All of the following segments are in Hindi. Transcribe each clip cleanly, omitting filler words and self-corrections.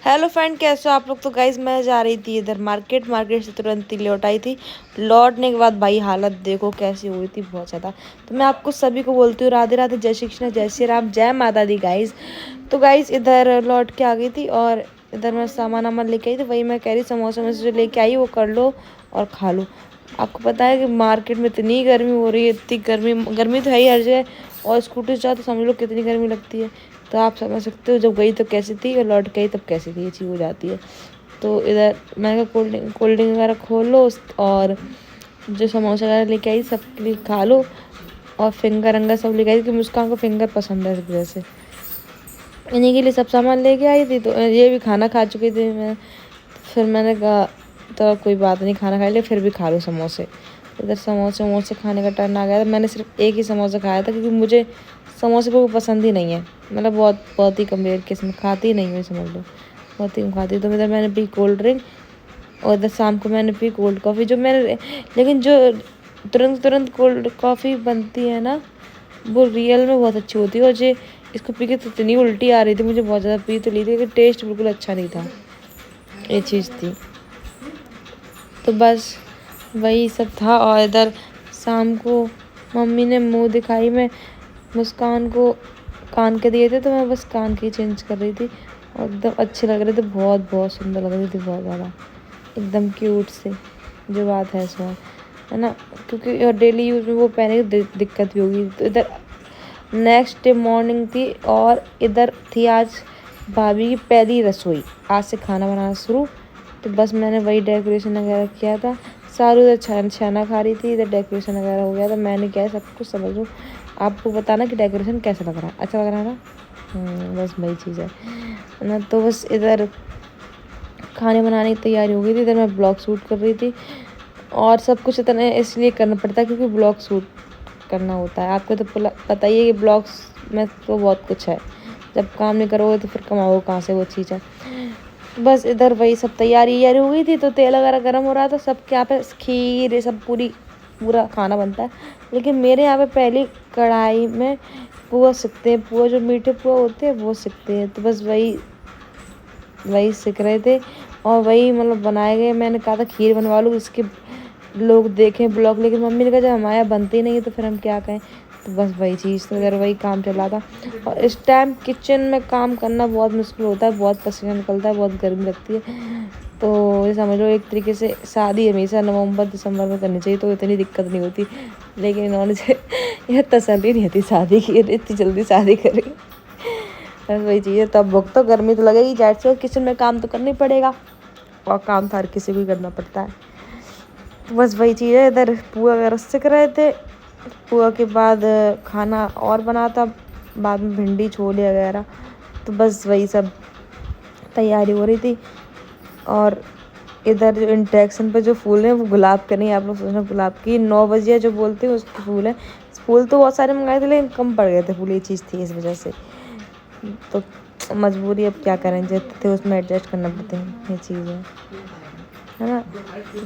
हेलो फ्रेंड, कैसे हो आप लोग। तो गाइज मैं जा रही थी इधर मार्केट से तुरंत ही लौट आई थी। लौटने के बाद भाई हालत देखो कैसी हुई थी, बहुत ज़्यादा। तो मैं आपको सभी को बोलती हूँ राधे राधे, जय श्री कृष्ण, जय श्री राम, जय माता दी गाइज। तो गाइज इधर लौट के आ गई थी और इधर मैं सामान वामान लेके आई थी। वही मैं कह रही समोसे में से जो लेके आई वो कर लो और खा लो। आपको पता है कि मार्केट में इतनी गर्मी हो रही है, इतनी गर्मी गर्मी तो है ही हर जगह। और स्कूटी से जाओ तो समझ लो कितनी गर्मी लगती है। तो आप समझ सकते हो जब गई तो कैसी थी और लौट के आई तब कैसी थी, ये चीज़ हो जाती है। तो इधर मैंने कहा कोल्ड ड्रिंक वगैरह खोल लो और जो समोसा वगैरह लेके आई सबके लिए खा लो। और फिंगर अंगर सब लेके आई, क्योंकि मुस्कान को फिंगर पसंद है इस वजह से। इन्हीं के लिए सब सामान लेके आई थी। तो ये भी खाना खा चुकी थी मैं। फिर मैंने कहा तो कोई बात नहीं, खाना खा लिया, फिर भी खा लो समोसे। इधर समोसे वमोसे खाने का टर्न आ गया था। मैंने सिर्फ एक ही समोसा खाया था, क्योंकि मुझे समोसे को पसंद ही नहीं है। मतलब बहुत बहुत ही कम किस्म खाती ही नहीं हूँ, समझ लो बहुत ही कम खाती। तो इधर मैंने पी कोल्ड ड्रिंक और इधर शाम को मैंने पी कोल्ड कॉफ़ी। जो मैंने लेकिन जो तुरंत तुरंत कोल्ड कॉफ़ी बनती है ना, वो रियल में बहुत अच्छी होती है। और जो इसको पी के तो इतनी उल्टी आ रही थी मुझे, बहुत ज़्यादा पी तो ली थी लेकिन टेस्ट बिल्कुल अच्छा नहीं था, ये चीज़ थी। तो बस वही सब था। और इधर शाम को मम्मी ने मुंह दिखाई में मुस्कान को कान के दिए थे, तो मैं बस कान की चेंज कर रही थी। और एकदम अच्छे लग रहे थे, बहुत बहुत सुंदर लग रही थी, बहुत ज़्यादा एकदम क्यूट से। जो बात है इसमें, है ना, क्योंकि डेली यूज़ में वो पहने की दिक्कत भी होगी। तो इधर नेक्स्ट डे मॉर्निंग थी और इधर थी आज भाभी की पहली रसोई, आज से खाना बनाना शुरू। तो बस मैंने वही डेकोरेशन वगैरह किया था। सारू इधर छाना खा रही थी, इधर डेकोरेशन वगैरह हो गया था। मैंने क्या है सब कुछ समझ लो, आपको बताना कि डेकोरेशन कैसा लग रहा है, अच्छा लग रहा है ना। बस वही चीज़ है ना। तो बस इधर खाने बनाने की तैयारी हो गई थी। इधर मैं ब्लॉग शूट कर रही थी। और सब कुछ इतना इसलिए करना पड़ता है क्योंकि ब्लॉग शूट करना होता है। आपको तो पता ही है कि ब्लॉग्स में तो बहुत कुछ है, जब काम नहीं करोगे तो फिर कमाओगे कहाँ से, वो चीज़ है। बस इधर वही सब तैयारी हो गई थी। तो तेल वगैरह गर्म हो रहा था। सबके यहाँ पे खीर ये सब पूरा खाना बनता है। लेकिन मेरे यहाँ पे पहली कढ़ाई में पुआ सिकते हैं। पुआ जो मीठे पुआ होते हैं वो सिकते हैं। तो बस वही वही सीख रहे थे और वही मतलब बनाए गए। मैंने कहा था खीर बनवा लूँ, इसके लोग देखें ब्लॉग, लेकिन मम्मी ने कहा जब हमारे यहाँ बनती नहीं तो फिर हम क्या कहें। तो बस वही चीज़, तो इधर वही काम चला था। और इस टाइम किचन में काम करना बहुत मुश्किल होता है, बहुत पसीना निकलता है, बहुत गर्मी लगती है। तो ये समझ लो एक तरीके से शादी हमेशा नवंबर दिसंबर में करनी चाहिए तो इतनी दिक्कत नहीं होती। लेकिन इन्होंने यह तसल्ली नहीं होती शादी की, इतनी जल्दी शादी करी। बस वही चीज़ है। तब वक्त तो गर्मी तो लगेगी, जाहिर से किचन में काम तो करना ही पड़ेगा, और काम तो हर किसी को ही करना पड़ता है। तो बस वही चीज़ है। इधर पुआ वगैरह सीख रहे थे। पुआ के बाद खाना और बना था, बाद में भिंडी छोले वगैरह। तो बस वही सब तैयारी हो रही थी। और इधर जो इंटरेक्शन पे जो फूल हैं वो गुलाब के नहीं, आप लोग सोचना गुलाब की 9 बजे जो बोलते हैं उसके फूल हैं। फूल तो बहुत सारे मंगाए थे लेकिन कम पड़ गए थे फूल, ये चीज़ थी इस वजह से। तो मजबूरी, अब क्या करें, जितने थे उसमें एडजस्ट करना पड़ते हैं, ये चीज़ है ना।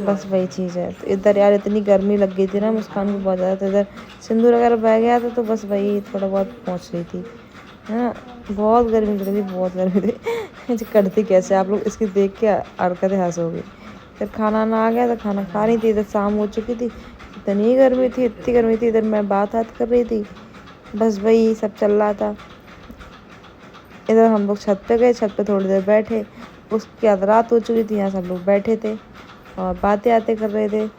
बस वही चीज़ है। तो इधर यार इतनी गर्मी लग गई थी ना मुस्कान को बहुत ज़्यादा। तो इधर सिंदूर वगैरह बह गया था, तो बस वही थोड़ा बहुत पहुँच रही थी, है ना। बहुत गर्मी लग रही थी, बहुत गर्मी थी। करती कैसे आप लोग इसकी देख के हरकतें हंसोगे। फिर खाना ना आ गया तो खाना खा रही थी। इधर शाम हो चुकी थी, इतनी गर्मी थी, इतनी गर्मी थी। इधर मैं बात कर रही थी, बस वही सब चल रहा था। इधर हम लोग छत पे गए, छत पे थोड़ी देर बैठे। उसके बाद रात हो चुकी थी, यहाँ सब लोग बैठे थे और बातें आते कर रहे थे।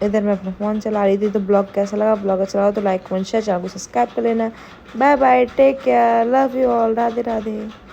इधर मैं अपना फ़ोन चला रही थी। तो ब्लॉग कैसा लगा, ब्लॉग अच्छा लगा तो लाइक कमेंट शेयर, चैनल को सब्सक्राइब कर लेना। Bye bye, take care, love you all, Radhe Radhe.